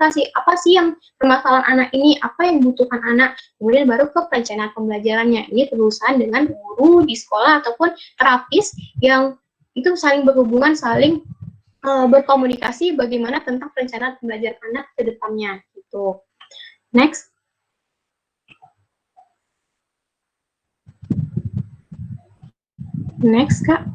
mengidentifikasi apa sih yang permasalahan anak ini, apa yang dibutuhkan anak, kemudian baru ke perencanaan pembelajarannya. Ini berurusan dengan guru di sekolah ataupun terapis yang itu saling berhubungan, saling berkomunikasi bagaimana tentang perencanaan pembelajaran anak ke depannya gitu. Next. Next, Kak.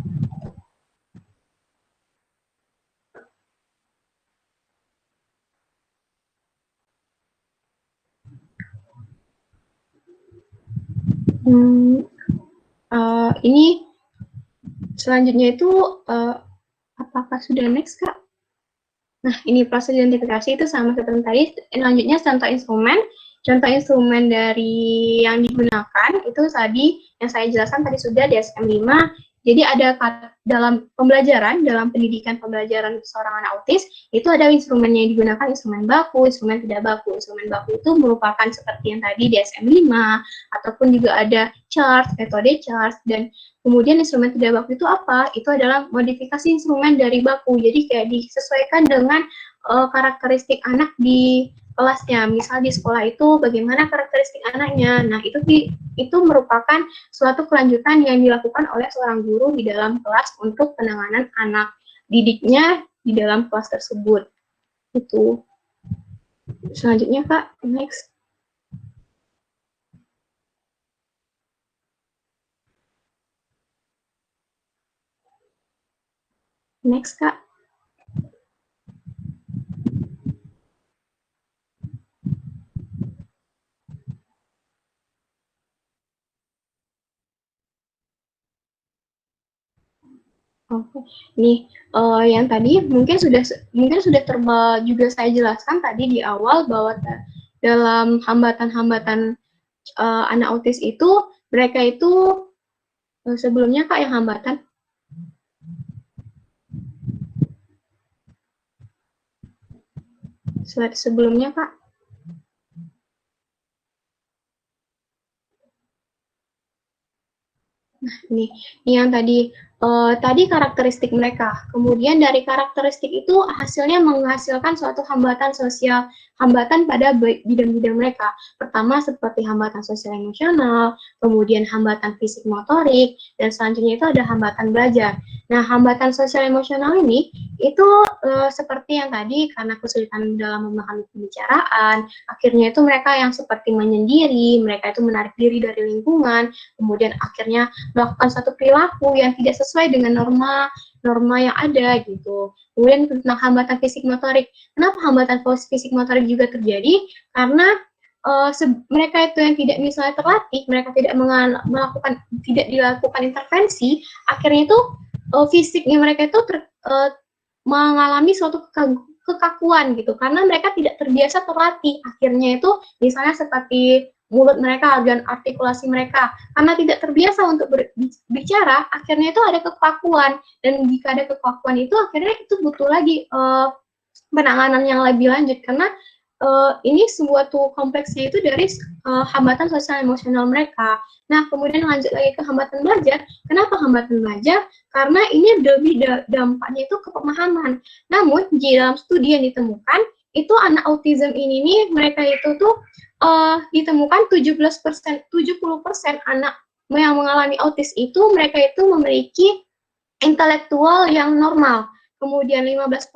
Ini selanjutnya itu apakah sudah next, Kak? Nah, ini proses identifikasi itu sama seperti tadi. Selanjutnya contoh instrumen. Contoh instrumen dari yang digunakan itu tadi yang saya jelaskan tadi sudah DSM 5. Jadi ada dalam pembelajaran, dalam pendidikan pembelajaran seorang anak autis, itu ada instrumennya yang digunakan, instrumen baku, instrumen tidak baku. Instrumen baku itu merupakan seperti yang tadi DSM 5, ataupun juga ada chart, metode chart, dan kemudian instrumen tidak baku itu apa? Itu adalah modifikasi instrumen dari baku. Jadi kayak disesuaikan dengan karakteristik anak di kelasnya. Misal di sekolah itu bagaimana karakteristik anaknya. Nah, itu merupakan suatu kelanjutan yang dilakukan oleh seorang guru di dalam kelas untuk penanganan anak didiknya di dalam kelas tersebut. Itu. Selanjutnya, Kak, next. Next, Kak. Oke, nih yang tadi mungkin sudah juga saya jelaskan tadi di awal bahwa dalam hambatan-hambatan anak autis itu mereka itu sebelumnya Kak yang hambatan slide sebelumnya Kak. Nah, ini yang tadi karakteristik mereka. Kemudian dari karakteristik itu hasilnya menghasilkan suatu hambatan sosial, hambatan pada bidang-bidang mereka. Pertama seperti hambatan sosial emosional, kemudian hambatan fisik motorik, dan selanjutnya itu ada hambatan belajar. Nah, hambatan sosial emosional ini itu seperti yang tadi karena kesulitan dalam memahami pembicaraan, akhirnya itu mereka yang seperti menyendiri, mereka itu menarik diri dari lingkungan, kemudian akhirnya melakukan satu perilaku yang tidak sesuai dengan norma yang ada gitu. Kemudian tentang hambatan fisik motorik. Kenapa hambatan fisik motorik juga terjadi? Karena mereka itu yang tidak misalnya terlatih, mereka tidak dilakukan intervensi, akhirnya itu fisiknya mereka itu mengalami suatu kekakuan gitu, karena mereka tidak terbiasa terlatih. Akhirnya itu misalnya seperti mulut mereka dan artikulasi mereka karena tidak terbiasa untuk berbicara, akhirnya itu ada kekakuan, dan jika ada kekakuan itu akhirnya itu butuh lagi penanganan yang lebih lanjut karena ini suatu kompleksnya itu dari hambatan sosial emosional mereka. Nah, kemudian lanjut lagi ke hambatan belajar. Kenapa hambatan belajar? Karena ini lebih dampaknya itu ke pemahaman. Namun, di dalam studi yang ditemukan, itu anak autism ini nih, mereka itu tuh ditemukan 70% anak yang mengalami autis itu mereka itu memiliki intelektual yang normal. Kemudian 15%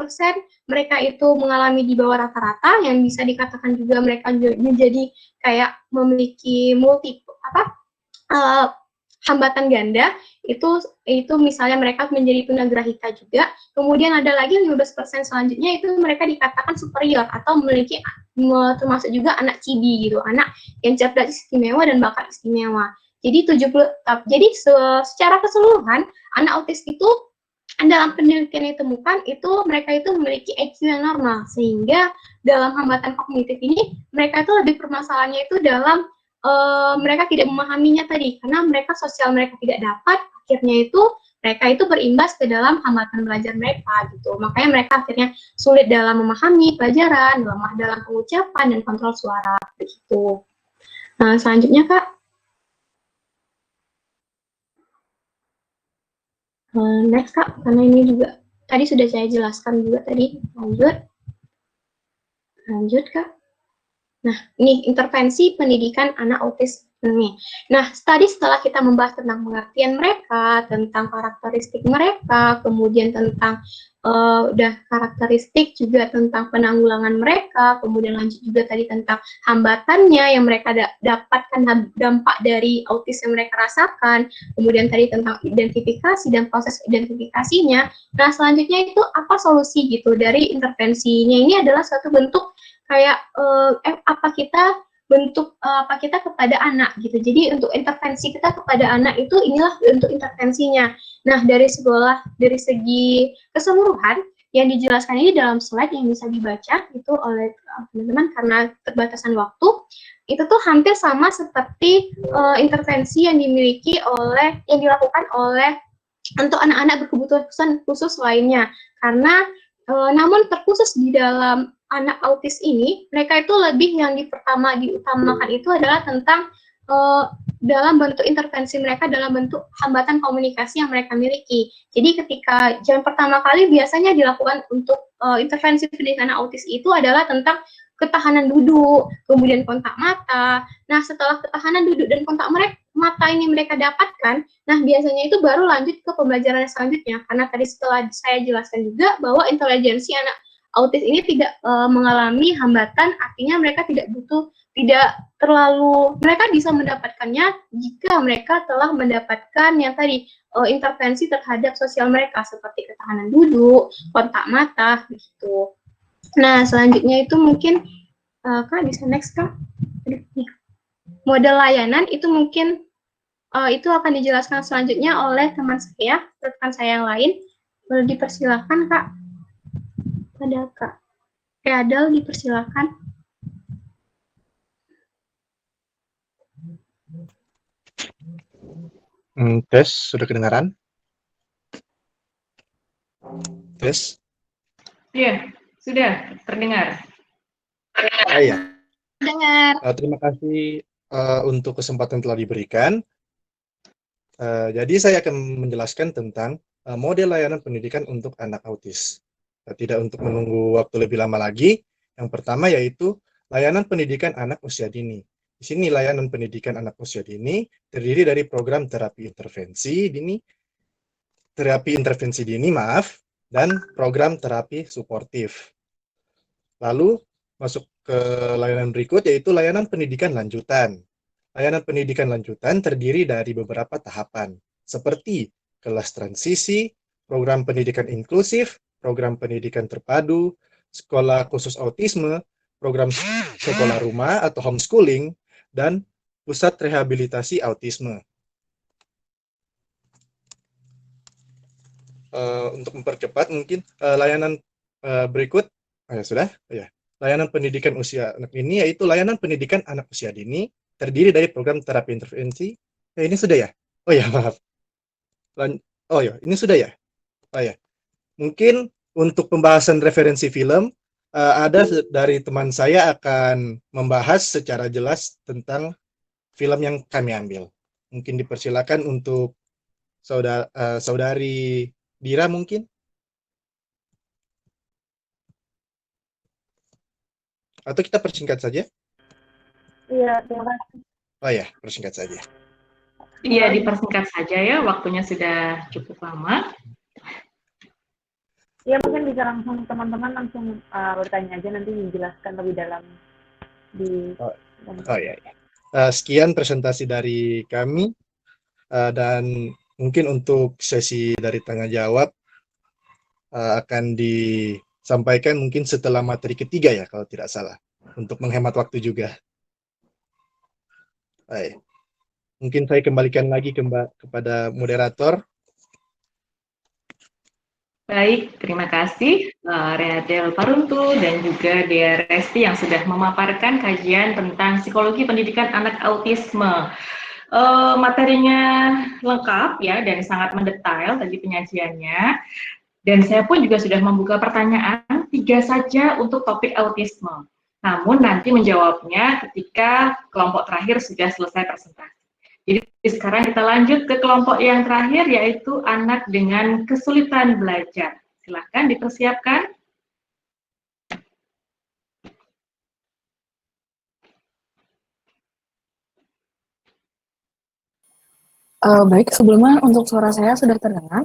mereka itu mengalami di bawah rata-rata, yang bisa dikatakan juga mereka menjadi kayak memiliki hambatan ganda, itu misalnya mereka menjadi tunagrahita juga. Kemudian ada lagi 15% selanjutnya itu mereka dikatakan superior atau memiliki termasuk juga anak cibi gitu, anak yang cerdas istimewa dan bakat istimewa. Jadi secara keseluruhan anak autis itu dalam penelitian yang ditemukan itu mereka itu memiliki IQ yang normal, sehingga dalam hambatan kognitif ini mereka itu lebih permasalahannya itu dalam mereka tidak memahaminya tadi, karena mereka sosial mereka tidak dapat, akhirnya itu mereka itu berimbas ke dalam hambatan belajar mereka gitu. Makanya mereka akhirnya sulit dalam memahami pelajaran, lemah dalam pengucapan dan kontrol suara begitu. Nah, selanjutnya Kak. Next Kak, karena ini juga tadi sudah saya jelaskan juga tadi, lanjut. Lanjut, Kak. Nah, ini intervensi pendidikan anak autis ini. Nah, tadi setelah kita membahas tentang pengertian mereka, tentang karakteristik mereka, kemudian tentang udah karakteristik juga tentang penanggulangan mereka, kemudian lanjut juga tadi tentang hambatannya yang mereka dapatkan dampak dari autis yang mereka rasakan, kemudian tadi tentang identifikasi dan proses identifikasinya. Nah, selanjutnya itu apa solusi gitu dari intervensinya ini adalah suatu bentuk kayak apa kita bentuk apa kita kepada anak gitu. Jadi untuk intervensi kita kepada anak itu inilah bentuk intervensinya. Nah, dari segi keseluruhan yang dijelaskan ini dalam slide yang bisa dibaca itu oleh teman-teman karena keterbatasan waktu itu tuh hampir sama seperti intervensi yang dilakukan oleh untuk anak-anak berkebutuhan khusus lainnya karena namun terkhusus di dalam anak autis ini mereka itu lebih yang diutamakan itu adalah tentang dalam bentuk intervensi mereka dalam bentuk hambatan komunikasi yang mereka miliki. Jadi ketika yang pertama kali biasanya dilakukan untuk intervensi pendidikan anak autis itu adalah tentang ketahanan duduk, kemudian kontak mata. Nah, setelah ketahanan duduk dan kontak mata ini mereka dapatkan, nah biasanya itu baru lanjut ke pembelajaran selanjutnya. Karena tadi setelah saya jelaskan juga bahwa intelijensi anak autis ini tidak mengalami hambatan, artinya mereka tidak terlalu, mereka bisa mendapatkannya jika mereka telah mendapatkan yang tadi intervensi terhadap sosial mereka seperti ketahanan duduk, kontak mata, gitu. Nah, selanjutnya itu mungkin Kak bisa next Kak. Model layanan itu mungkin itu akan dijelaskan selanjutnya oleh rekan saya yang lain. Boleh dipersilakan Kak. Ada Kak Adel, dipersilakan. Tes, sudah kedengaran? Tes? Iya, sudah terdengar. Iya. Dengar. Terima kasih untuk kesempatan telah diberikan. Jadi saya akan menjelaskan tentang model layanan pendidikan untuk anak autis. Tidak untuk menunggu waktu lebih lama lagi. Yang pertama yaitu layanan pendidikan anak usia dini. Di sini layanan pendidikan anak usia dini terdiri dari program terapi intervensi dini, dan program terapi suportif. Lalu masuk ke layanan berikut yaitu layanan pendidikan lanjutan. Layanan pendidikan lanjutan terdiri dari beberapa tahapan, seperti kelas transisi, program pendidikan inklusif, program pendidikan terpadu, sekolah khusus autisme, program sekolah rumah atau homeschooling, dan pusat rehabilitasi autisme. Untuk mempercepat mungkin layanan berikut, sudah, ya. Layanan pendidikan usia anak ini yaitu layanan pendidikan anak usia dini terdiri dari program terapi intervensi. Ini sudah ya? Oh ya, maaf. Oh ya, ini sudah ya? Oh ya. Mungkin untuk pembahasan referensi film, ada dari teman saya akan membahas secara jelas tentang film yang kami ambil. Mungkin dipersilakan untuk saudari Dira mungkin? Atau kita persingkat saja? Iya, terima kasih. Oh ya, persingkat saja. Iya, dipersingkat saja ya, waktunya sudah cukup lama. Ya, mungkin bisa langsung teman-teman langsung bertanya aja, nanti dijelaskan lebih dalam di. Oh ya. Sekian presentasi dari kami, dan mungkin untuk sesi dari tanya jawab akan disampaikan mungkin setelah materi ketiga ya, kalau tidak salah, untuk menghemat waktu juga. Baik. Mungkin saya kembalikan lagi kepada moderator. Baik, terima kasih Readel Paruntu dan juga Dea Resti yang sudah memaparkan kajian tentang psikologi pendidikan anak autisme. Materinya lengkap ya dan sangat mendetail tadi penyajiannya. Dan saya pun juga sudah membuka pertanyaan 3 saja untuk topik autisme. Namun nanti menjawabnya ketika kelompok terakhir sudah selesai presentasi. Jadi sekarang kita lanjut ke kelompok yang terakhir yaitu anak dengan kesulitan belajar. Silakan dipersiapkan. Baik, sebelumnya untuk suara saya sudah terdengar.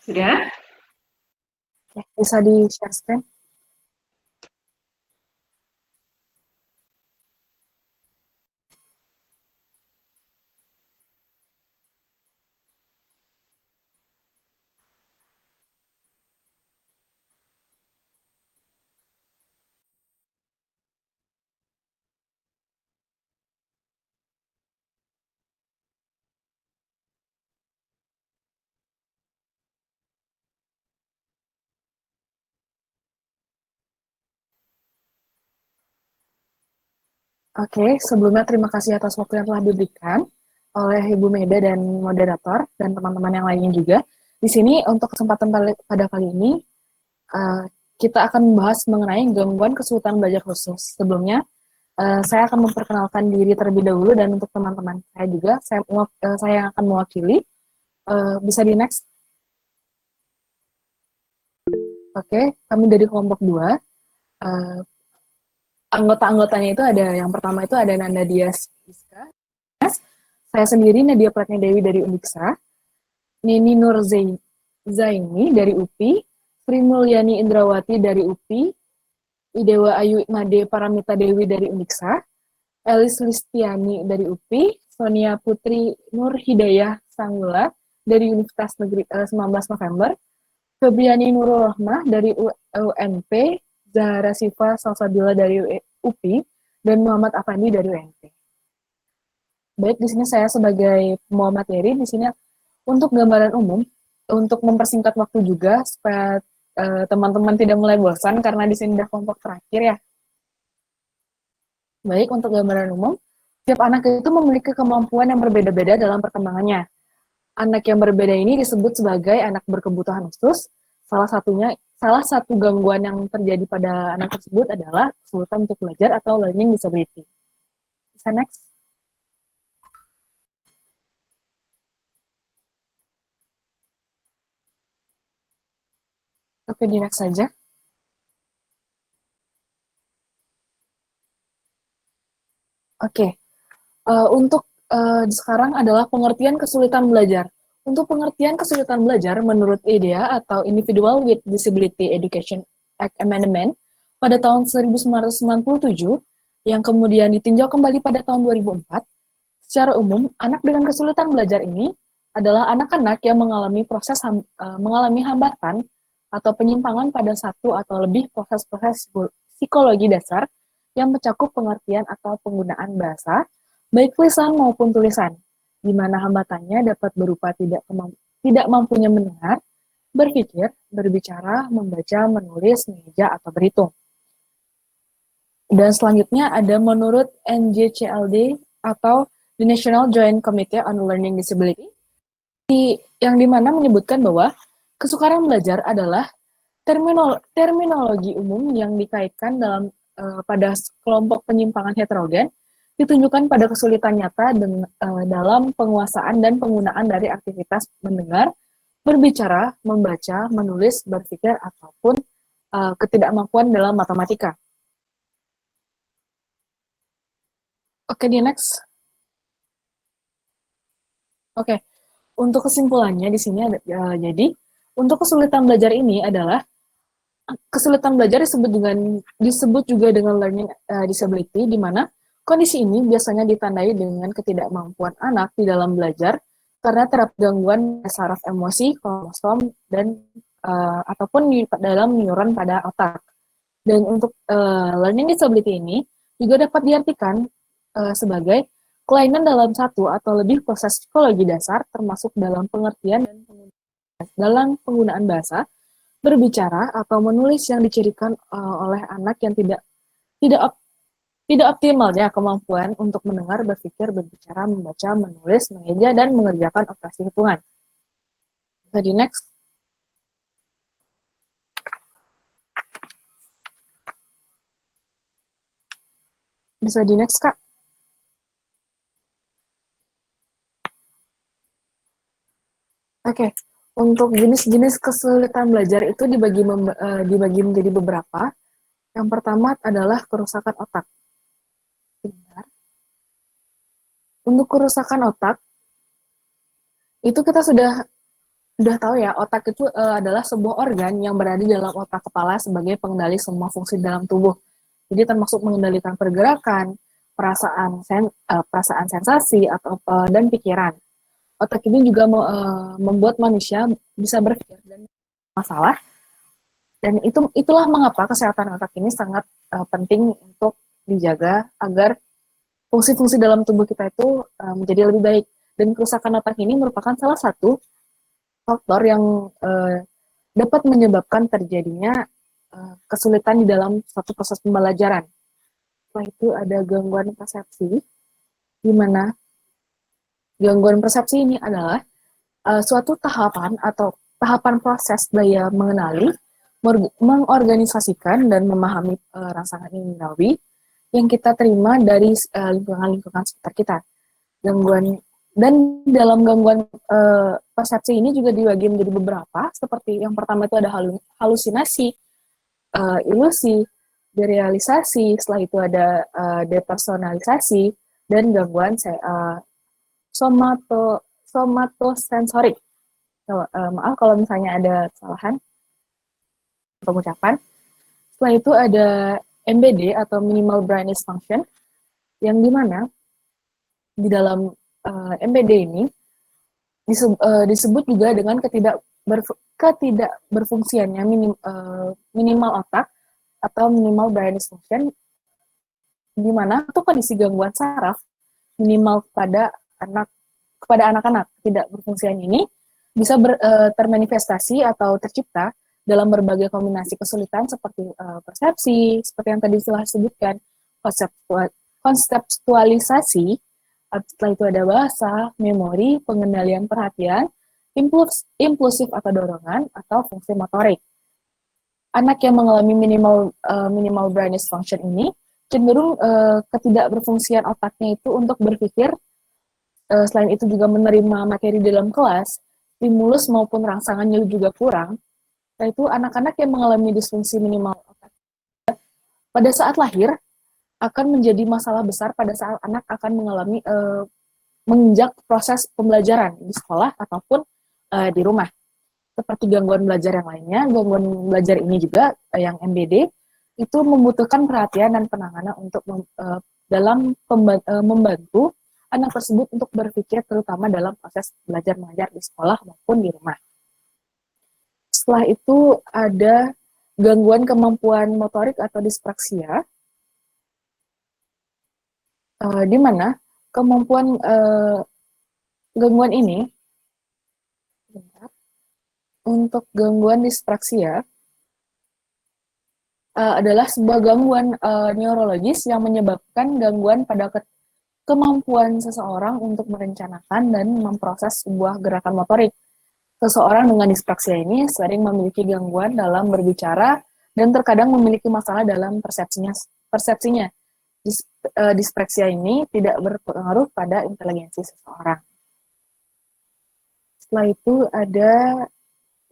Sudah? Oke, bisa di-share screen. Oke, sebelumnya terima kasih atas waktu yang telah diberikan oleh Ibu Meda dan moderator dan teman-teman yang lainnya juga. Di sini untuk kesempatan pada kali ini uh, kita akan membahas mengenai gangguan kesulitan belajar khusus. Sebelumnya saya akan memperkenalkan diri terlebih dahulu dan untuk teman-teman saya juga saya yang akan mewakili. Bisa di next. Oke, kami dari kelompok 2. Anggota-anggotanya itu ada, yang pertama itu ada Nanda Dias Iska, saya sendiri Nadia Pratnya Dewi dari Undiksa, Nini Nur Zaini dari UPI, Sri Mulyani Indrawati dari UPI, Idewa Ayu Made Paramita Dewi dari Undiksa, Elis Listiani dari UPI, Sonia Putri Nur Hidayah Sanggula dari Universitas Negeri 19 November, Febriani Nurul Rahmah dari UNP, Zahra Sifa Salsabila dari UPI, dan Muhammad Afandi dari UNP. Baik, di sini saya sebagai pembawa materi, di sini untuk gambaran umum, untuk mempersingkat waktu juga, supaya teman-teman tidak mulai bosan, karena di sini udah kelompok terakhir ya. Baik, untuk gambaran umum, setiap anak itu memiliki kemampuan yang berbeda-beda dalam perkembangannya. Anak yang berbeda ini disebut sebagai anak berkebutuhan khusus. Salah satu gangguan yang terjadi pada anak tersebut adalah kesulitan untuk belajar atau learning disability. Bisa next. Oke, di next saja. Oke, untuk sekarang adalah pengertian kesulitan belajar. Untuk pengertian kesulitan belajar menurut IDEA atau Individual with Disability Education Act Amendment pada tahun 1997, yang kemudian ditinjau kembali pada tahun 2004, secara umum, anak dengan kesulitan belajar ini adalah anak-anak yang mengalami hambatan atau penyimpangan pada satu atau lebih proses-proses psikologi dasar yang mencakup pengertian atau penggunaan bahasa, baik lisan maupun tulisan, di mana hambatannya dapat berupa tidak mampunya mendengar, berpikir, berbicara, membaca, menulis, mengeja, atau berhitung. Dan selanjutnya ada menurut NJCLD atau the National Joint Committee on Learning Disability, yang dimana menyebutkan bahwa kesukaran belajar adalah terminologi umum yang dikaitkan pada kelompok penyimpangan heterogen, ditunjukkan pada kesulitan nyata dalam penguasaan dan penggunaan dari aktivitas mendengar, berbicara, membaca, menulis, berpikir, ataupun ketidakmampuan dalam matematika. Oke, di next. Oke, untuk kesimpulannya di sini jadi untuk kesulitan belajar ini adalah kesulitan belajar disebut juga dengan learning disability, di mana kondisi ini biasanya ditandai dengan ketidakmampuan anak di dalam belajar karena terdapat gangguan saraf emosi, kromosom, dan ataupun dalam neuron pada otak. Dan untuk learning disability ini juga dapat diartikan sebagai kelainan dalam satu atau lebih proses psikologi dasar, termasuk dalam pengertian dan dalam penggunaan bahasa, berbicara atau menulis yang dicirikan oleh anak yang tidak optimalnya kemampuan untuk mendengar, berpikir, berbicara, membaca, menulis, mengeja, dan mengerjakan operasi hitungan. Bisa di next. Bisa di next, Kak. Oke, untuk jenis-jenis kesulitan belajar itu dibagi menjadi beberapa. Yang pertama adalah kerusakan otak. Untuk kerusakan otak, itu kita sudah tahu ya, otak itu adalah sebuah organ yang berada di dalam otak kepala sebagai pengendali semua fungsi dalam tubuh. Jadi termasuk mengendalikan pergerakan, perasaan sensasi atau dan pikiran. Otak ini juga membuat manusia bisa berpikir dan masalah. Dan itulah mengapa kesehatan otak ini sangat penting untuk dijaga agar fungsi-fungsi dalam tubuh kita itu menjadi lebih baik. Dan kerusakan otak ini merupakan salah satu faktor yang dapat menyebabkan terjadinya kesulitan di dalam suatu proses pembelajaran. Setelah itu ada gangguan persepsi, di mana gangguan persepsi ini adalah suatu tahapan atau tahapan proses daya mengenali, mengorganisasikan dan memahami rangsangan inderawi yang kita terima dari lingkungan-lingkungan sekitar kita. Dan dalam gangguan persepsi ini juga dibagi menjadi beberapa, seperti yang pertama itu ada halusinasi, ilusi, derealisasi, setelah itu ada depersonalisasi, dan gangguan somatosensorik. Maaf kalau misalnya ada kesalahan pengucapan. Setelah itu ada MBD atau Minimal Brain Dysfunction, yang dimana di dalam MBD ini disebut juga dengan ketidakberfungsiannya minimal otak atau minimal brain dysfunction, di mana itu kondisi gangguan saraf minimal kepada anak-anak. Tidak berfungsian ini bisa termanifestasi atau tercipta dalam berbagai kombinasi kesulitan seperti persepsi, seperti yang tadi telah disebutkan, konseptualisasi. Setelah itu ada bahasa, memori, pengendalian perhatian, impulsif atau dorongan, atau fungsi motorik. Anak yang mengalami minimal brain dysfunction ini cenderung ketidakberfungsian otaknya itu untuk berpikir, selain itu juga menerima materi dalam kelas, stimulus maupun rangsangannya juga kurang. Yaitu anak-anak yang mengalami disfungsi minimal otak pada saat lahir akan menjadi masalah besar pada saat anak akan mengalami menginjak proses pembelajaran di sekolah ataupun di rumah. Seperti gangguan belajar yang lainnya, gangguan belajar ini juga yang MBD itu membutuhkan perhatian dan penanganan untuk membantu anak tersebut untuk berpikir, terutama dalam proses belajar mengajar di sekolah maupun di rumah. Setelah itu ada gangguan kemampuan motorik atau dispraksia, di mana kemampuan gangguan ini, untuk gangguan dispraksia adalah sebuah gangguan neurologis yang menyebabkan gangguan pada kemampuan seseorang untuk merencanakan dan memproses sebuah gerakan motorik. Seseorang dengan dispraksia ini sering memiliki gangguan dalam berbicara dan terkadang memiliki masalah dalam persepsinya. Dispraksia ini tidak berpengaruh pada inteligensi seseorang. Setelah itu ada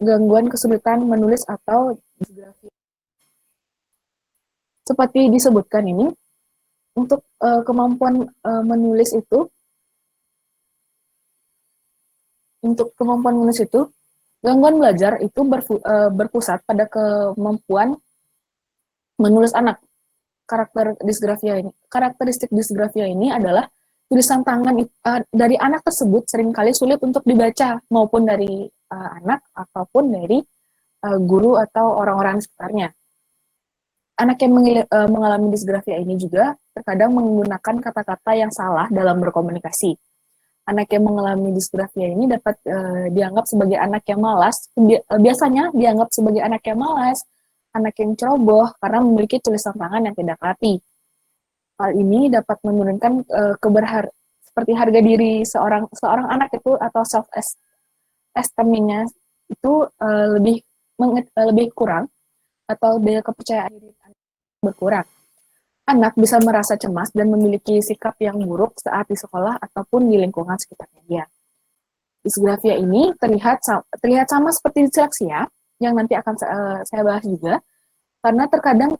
gangguan kesulitan menulis atau disgrafia. Seperti disebutkan ini, untuk kemampuan menulis itu, gangguan belajar itu berpusat pada kemampuan menulis anak. Karakteristik disgrafia ini adalah tulisan tangan dari anak tersebut seringkali sulit untuk dibaca, maupun dari anak ataupun dari guru atau orang-orang sekitarnya. Anak yang mengalami disgrafia ini juga terkadang menggunakan kata-kata yang salah dalam berkomunikasi. Anak yang mengalami disgrafia ini dapat dianggap sebagai anak yang malas, biasanya dianggap sebagai anak yang malas, anak yang ceroboh karena memiliki tulisan tangan yang tidak rapi. Hal ini dapat menurunkan seperti harga diri seorang anak itu, atau self esteem-nya itu lebih kurang, atau daya kepercayaan diri berkurang. Anak bisa merasa cemas dan memiliki sikap yang buruk saat di sekolah ataupun di lingkungan sekitarnya dia. Disgrafia ini terlihat sama seperti disleksia, yang nanti akan saya bahas juga, karena terkadang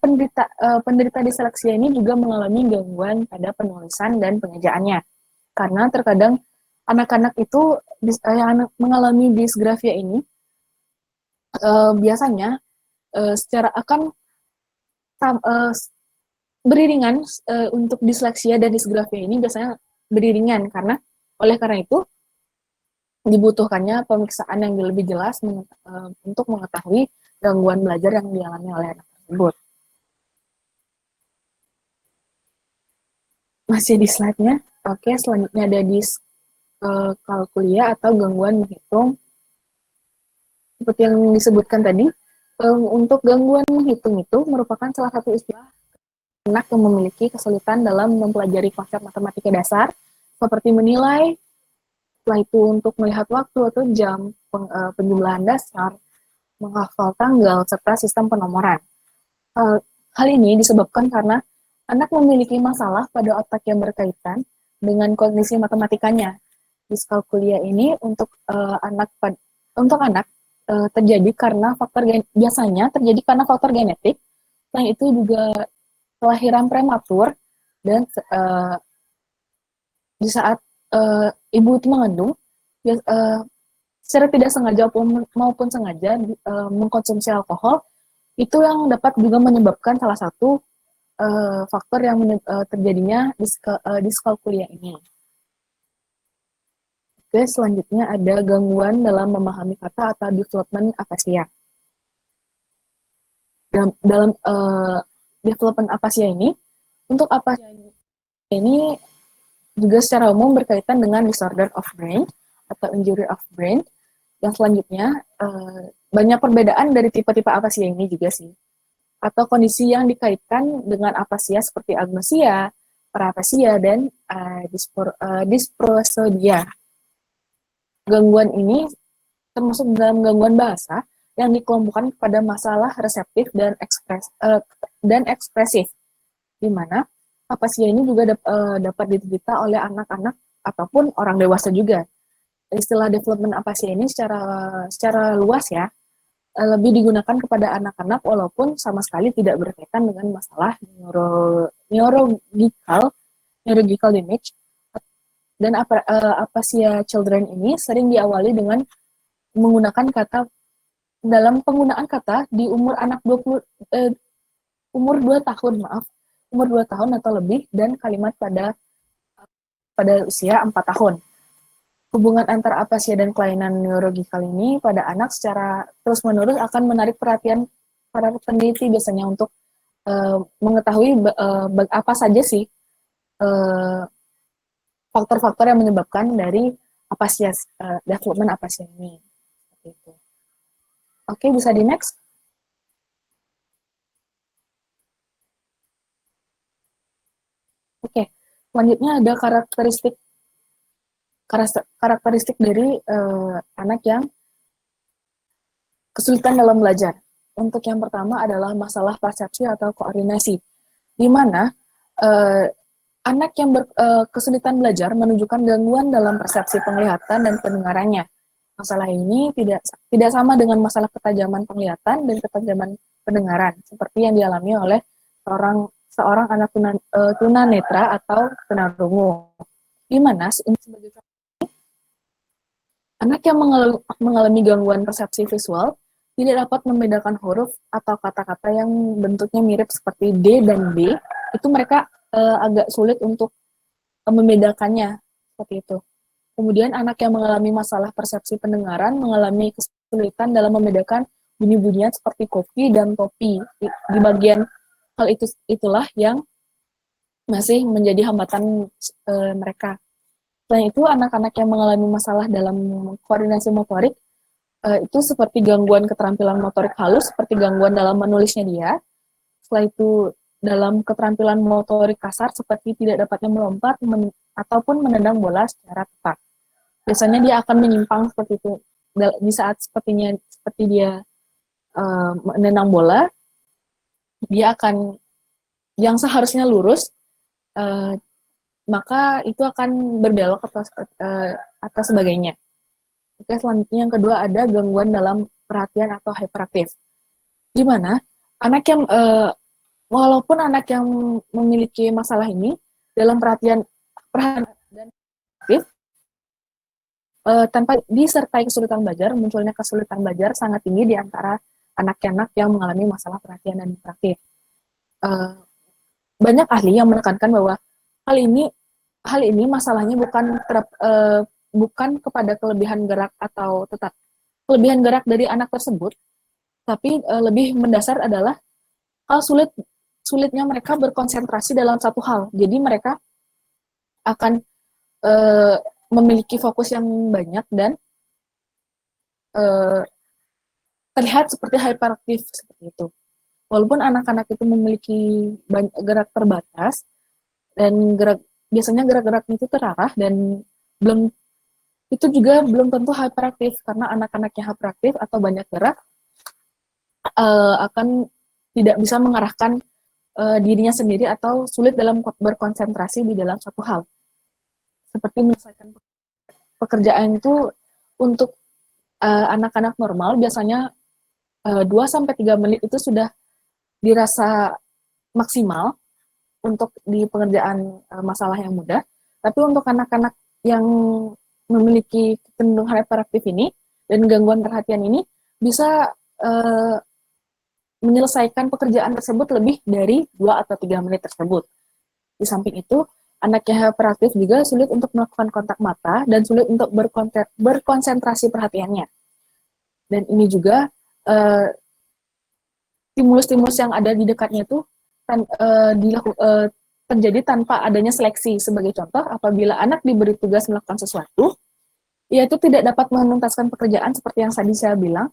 penderita disleksia ini juga mengalami gangguan pada penulisan dan pengejaannya. Karena terkadang anak-anak itu yang anak mengalami disgrafia ini biasanya secara akan beriringan untuk disleksia dan disgrafia ini biasanya beriringan oleh karena itu dibutuhkannya pemeriksaan yang lebih jelas untuk mengetahui gangguan belajar yang dialami oleh anak tersebut. Masih di slide-nya. Oke, selanjutnya ada diskalkulia atau gangguan menghitung. Seperti yang disebutkan tadi, untuk gangguan menghitung itu merupakan salah satu istilah anak yang memiliki kesulitan dalam mempelajari konsep matematika dasar, seperti menilai, setelah itu untuk melihat waktu atau jam, penjumlahan dasar, menghafal tanggal, serta sistem penomoran. Hal ini disebabkan karena anak memiliki masalah pada otak yang berkaitan dengan kognisi matematikanya. Diskalkulia ini untuk anak terjadi karena biasanya terjadi karena faktor genetik. Selain itu juga kelahiran prematur dan di saat ibu itu mengandung, secara tidak sengaja maupun sengaja mengkonsumsi alkohol, itu yang dapat juga menyebabkan salah satu faktor yang terjadinya diskalkulia ini. Oke, selanjutnya ada gangguan dalam memahami kata atau development afasia. Dalam development afasia ini, untuk afasia ini juga secara umum berkaitan dengan disorder of brain atau injury of brain. Yang selanjutnya, banyak perbedaan dari tipe-tipe afasia ini juga sih. Atau kondisi yang dikaitkan dengan afasia seperti agnosia, parafasia, dan dysprosodia. Gangguan ini termasuk dalam gangguan bahasa yang dikelompokkan kepada masalah reseptif dan ekspresif, di mana afasia ini juga dapat diderita oleh anak-anak ataupun orang dewasa juga. Istilah development afasia ini secara luas ya, lebih digunakan kepada anak-anak walaupun sama sekali tidak berkaitan dengan masalah neurological damage. Dan afasia children ini sering diawali dengan menggunakan kata dalam penggunaan kata di umur 2 tahun, umur 2 tahun atau lebih, dan kalimat pada usia 4 tahun. Hubungan antara afasia dan kelainan neurologikal ini pada anak secara terus-menerus akan menarik perhatian para peneliti biasanya untuk mengetahui apa saja sih faktor-faktor yang menyebabkan dari afasia, development afasia ini. Seperti itu. Oke, bisa di next. Oke, selanjutnya ada karakteristik dari anak yang kesulitan dalam belajar. Untuk yang pertama adalah masalah persepsi atau koordinasi, di mana anak yang kesulitan belajar menunjukkan gangguan dalam persepsi penglihatan dan pendengarannya. Masalah ini tidak sama dengan masalah ketajaman penglihatan dan ketajaman pendengaran, seperti yang dialami oleh seorang anak tunanetra atau tunarungu. Di mana sebagai anak yang mengalami gangguan persepsi visual tidak dapat membedakan huruf atau kata-kata yang bentuknya mirip seperti D dan B, itu mereka agak sulit untuk membedakannya, seperti itu. Kemudian anak yang mengalami masalah persepsi pendengaran mengalami kesulitan dalam membedakan bunyi-bunyian seperti kopi dan topi. Di bagian hal itulah yang masih menjadi hambatan mereka. Selain itu, anak-anak yang mengalami masalah dalam koordinasi motorik itu seperti gangguan keterampilan motorik halus, seperti gangguan dalam menulisnya dia. Setelah itu, dalam keterampilan motorik kasar seperti tidak dapatnya melompat ataupun menendang bola secara tepat. Biasanya dia akan menyimpang seperti itu. Di saat seperti dia menendang bola, dia akan yang seharusnya lurus, maka itu akan berbelok atau sebagainya. Oke, selanjutnya yang kedua ada gangguan dalam perhatian atau hyperaktif, di mana anak yang walaupun anak yang memiliki masalah ini dalam perhatian dan aktif, tanpa disertai kesulitan belajar, munculnya kesulitan belajar sangat tinggi di antara anak-anak yang mengalami masalah perhatian dan hiperaktif. Banyak ahli yang menekankan bahwa hal ini masalahnya bukan kepada kelebihan gerak atau tetap kelebihan gerak dari anak tersebut, tapi lebih mendasar adalah hal sulitnya mereka berkonsentrasi dalam satu hal. Jadi mereka akan memiliki fokus yang banyak dan terlihat seperti hyperaktif seperti itu. Walaupun anak-anak itu memiliki gerak terbatas dan biasanya gerak-geraknya itu terarah dan itu juga belum tentu hyperaktif, karena anak-anak yang hyperaktif atau banyak gerak akan tidak bisa mengarahkan dirinya sendiri atau sulit dalam berkonsentrasi di dalam satu hal. Seperti menyelesaikan pekerjaan itu untuk anak-anak normal biasanya 2-3 menit itu sudah dirasa maksimal untuk di pengerjaan masalah yang mudah. Tapi untuk anak-anak yang memiliki kecenderungan hyperaktif ini dan gangguan perhatian ini bisa menyelesaikan pekerjaan tersebut lebih dari 2 atau 3 menit tersebut. Di samping itu, anak yang hyperaktif juga sulit untuk melakukan kontak mata dan sulit untuk berkonsentrasi perhatiannya. Dan ini juga stimulus-stimulus yang ada di dekatnya itu terjadi tanpa adanya seleksi. Sebagai contoh, apabila anak diberi tugas melakukan sesuatu, ia itu tidak dapat menuntaskan pekerjaan seperti yang tadi saya bilang.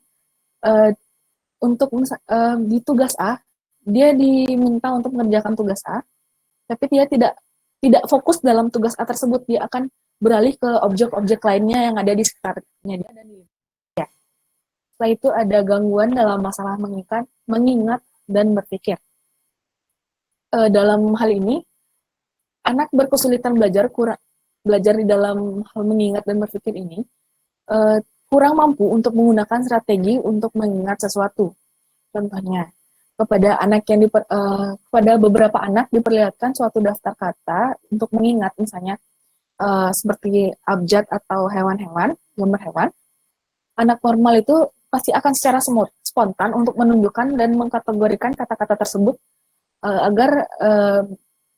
Untuk di tugas A, dia diminta untuk mengerjakan tugas A, tapi dia tidak fokus dalam tugas A tersebut. Dia akan beralih ke objek-objek lainnya yang ada di sekitarnya dia dan ya. Setelah itu ada gangguan dalam masalah mengingat dan berpikir. Dalam hal ini, anak berkesulitan belajar di dalam hal mengingat dan berpikir ini kurang mampu untuk menggunakan strategi untuk mengingat sesuatu. Contohnya, kepada beberapa anak diperlihatkan suatu daftar kata untuk mengingat, misalnya seperti abjad atau hewan-hewan, gambar hewan. Anak normal itu pasti akan secara spontan untuk menunjukkan dan mengkategorikan kata-kata tersebut agar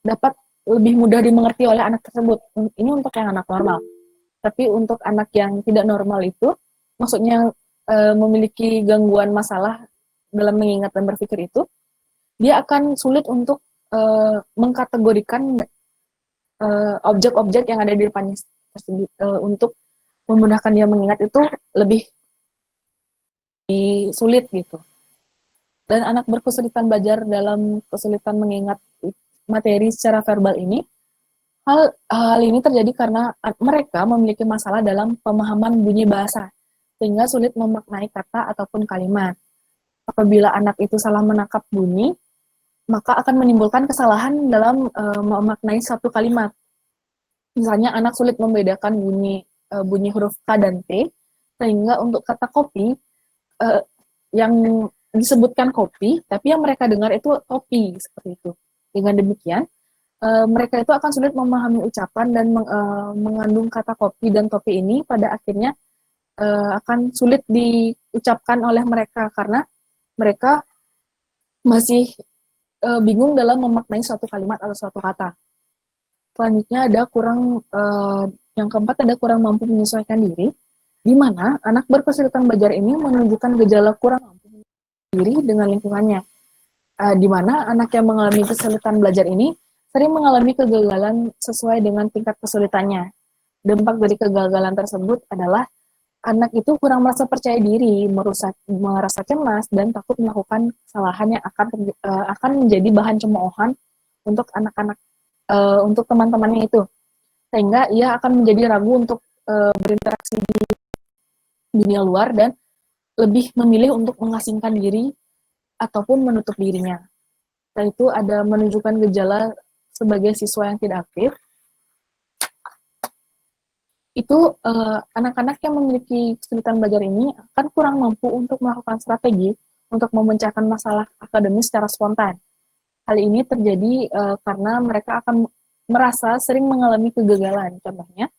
dapat lebih mudah dimengerti oleh anak tersebut. Ini untuk yang anak normal. Tapi untuk anak yang tidak normal itu, maksudnya memiliki gangguan masalah dalam mengingat dan berpikir itu, dia akan sulit untuk mengkategorikan objek-objek yang ada di depannya tersebut. Untuk memudahkan dia mengingat itu lebih sulit gitu. Dan anak berkesulitan belajar dalam kesulitan mengingat materi secara verbal ini, hal ini terjadi karena mereka memiliki masalah dalam pemahaman bunyi bahasa, sehingga sulit memaknai kata ataupun kalimat. Apabila anak itu salah menangkap bunyi, maka akan menimbulkan kesalahan dalam memaknai satu kalimat. Misalnya anak sulit membedakan bunyi huruf K dan T, sehingga untuk kata kopi yang disebutkan kopi, tapi yang mereka dengar itu topi, seperti itu. Dengan demikian, mereka itu akan sulit memahami ucapan dan mengandung kata kopi dan topi ini pada akhirnya akan sulit diucapkan oleh mereka karena mereka masih bingung dalam memaknai suatu kalimat atau suatu kata. Selanjutnya yang keempat ada kurang mampu menyesuaikan diri, di mana anak berkesulitan belajar ini menunjukkan gejala kurang mampu menyesuaikan diri dengan lingkungannya. Di mana anak yang mengalami kesulitan belajar ini sering mengalami kegagalan sesuai dengan tingkat kesulitannya. Dampak dari kegagalan tersebut adalah anak itu kurang merasa percaya diri, merasa cemas, dan takut melakukan kesalahan yang akan menjadi bahan cemoohan untuk anak-anak, untuk teman-temannya itu. Sehingga ia akan menjadi ragu untuk berinteraksi di dunia luar dan lebih memilih untuk mengasingkan diri ataupun menutup dirinya. Setelah itu ada menunjukkan gejala sebagai siswa yang tidak aktif. Itu anak-anak yang memiliki kesulitan belajar ini akan kurang mampu untuk melakukan strategi untuk memecahkan masalah akademis secara spontan. Hal ini terjadi karena mereka akan merasa sering mengalami kegagalan. Contohnya,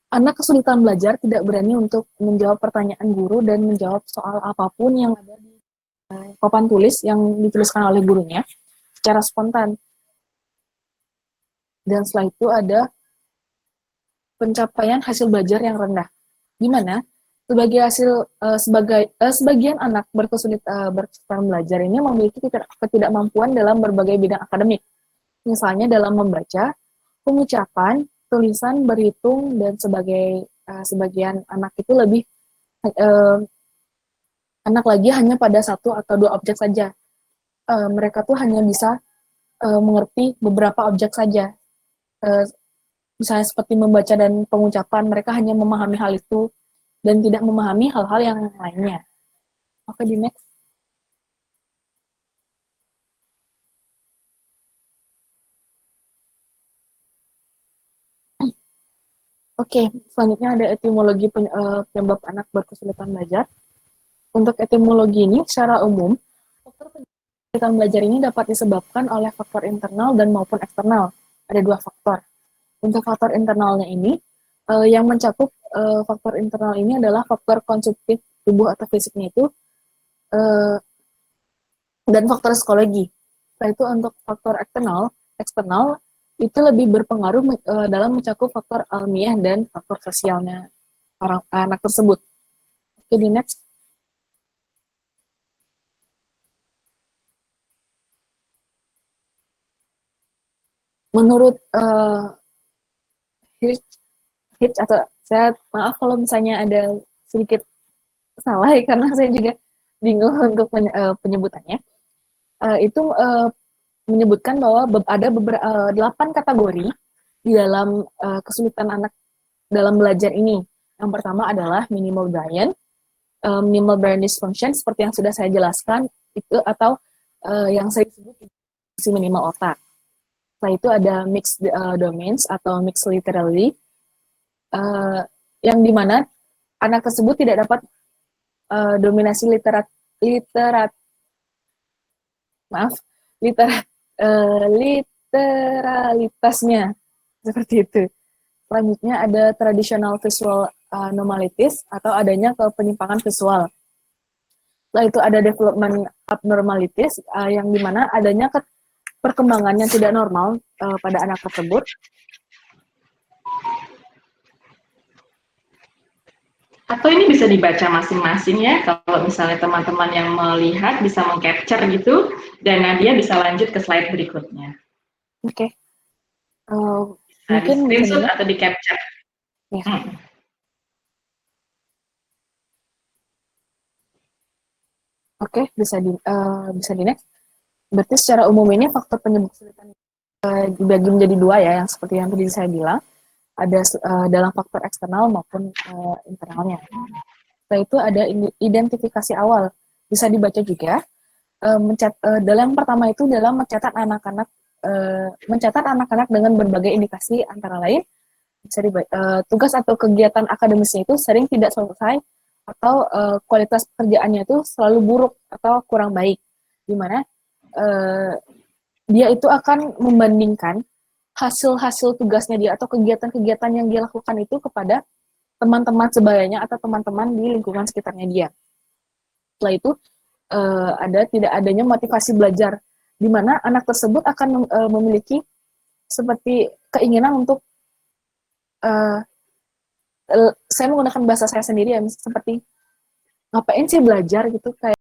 anak kesulitan belajar tidak berani untuk menjawab pertanyaan guru dan menjawab soal apapun yang ada di papan tulis yang dituliskan oleh gurunya secara spontan. Dan setelah itu ada pencapaian hasil belajar yang rendah, di mana sebagian anak berkesulitan belajar ini memiliki ketidakmampuan dalam berbagai bidang akademik, misalnya dalam membaca, pengucapan, tulisan, berhitung, dan sebagian anak itu lebih anak lagi hanya pada satu atau dua objek saja. Mereka tuh hanya bisa mengerti beberapa objek saja. Misalnya seperti membaca dan pengucapan, mereka hanya memahami hal itu dan tidak memahami hal-hal yang lainnya. Oke, di next. Oke, selanjutnya ada etimologi penyebab anak berkesulitan belajar. Untuk etimologi ini, secara umum, faktor kesulitan belajar ini dapat disebabkan oleh faktor internal dan maupun eksternal. Ada dua faktor. Untuk faktor internalnya ini, yang mencakup faktor internal ini adalah faktor konsumtif tubuh atau fisiknya itu, dan faktor psikologi. Setelah itu untuk faktor eksternal itu lebih berpengaruh dalam mencakup faktor alamiah dan faktor sosialnya anak tersebut. Oke, di next. Menurut Hitch atau saya maaf kalau misalnya ada sedikit salah ya, karena saya juga bingung untuk penyebutannya. Itu menyebutkan bahwa ada beberapa 8 kategori di dalam kesulitan anak dalam belajar ini. Yang pertama adalah minimal brain dysfunction seperti yang sudah saya jelaskan itu, atau yang saya sebut fungsi minimal otak. Setelah itu ada mixed domains atau mixed literally, yang dimana anak tersebut tidak dapat dominasi literalitasnya, seperti itu. Selanjutnya ada traditional visual anomalies atau adanya penyimpangan visual. Setelah itu ada development abnormalities, yang dimana adanya perkembangan yang tidak normal pada anak tersebut. Atau ini bisa dibaca masing-masing ya, kalau misalnya teman-teman yang melihat bisa meng-capture gitu, dan Nadia bisa lanjut ke slide berikutnya. Oke. Mungkin di screenshot atau di capture. Ya. Oke, bisa di next. Berarti secara umum ini faktor penyebab kesulitan dibagi menjadi dua ya, yang seperti yang tadi saya bilang. Ada dalam faktor eksternal maupun internalnya. Setelah itu ada identifikasi awal, bisa dibaca juga. Dalam yang pertama itu dalam mencatat anak-anak dengan berbagai indikasi, antara lain bisa tugas atau kegiatan akademisnya itu sering tidak selesai atau kualitas pekerjaannya itu selalu buruk atau kurang baik, di mana dia itu akan membandingkan hasil-hasil tugasnya dia atau kegiatan-kegiatan yang dia lakukan itu kepada teman-teman sebayanya atau teman-teman di lingkungan sekitarnya dia. Setelah itu tidak adanya motivasi belajar, di mana anak tersebut akan memiliki seperti keinginan untuk saya menggunakan bahasa saya sendiri ya, seperti ngapain sih belajar gitu, kayak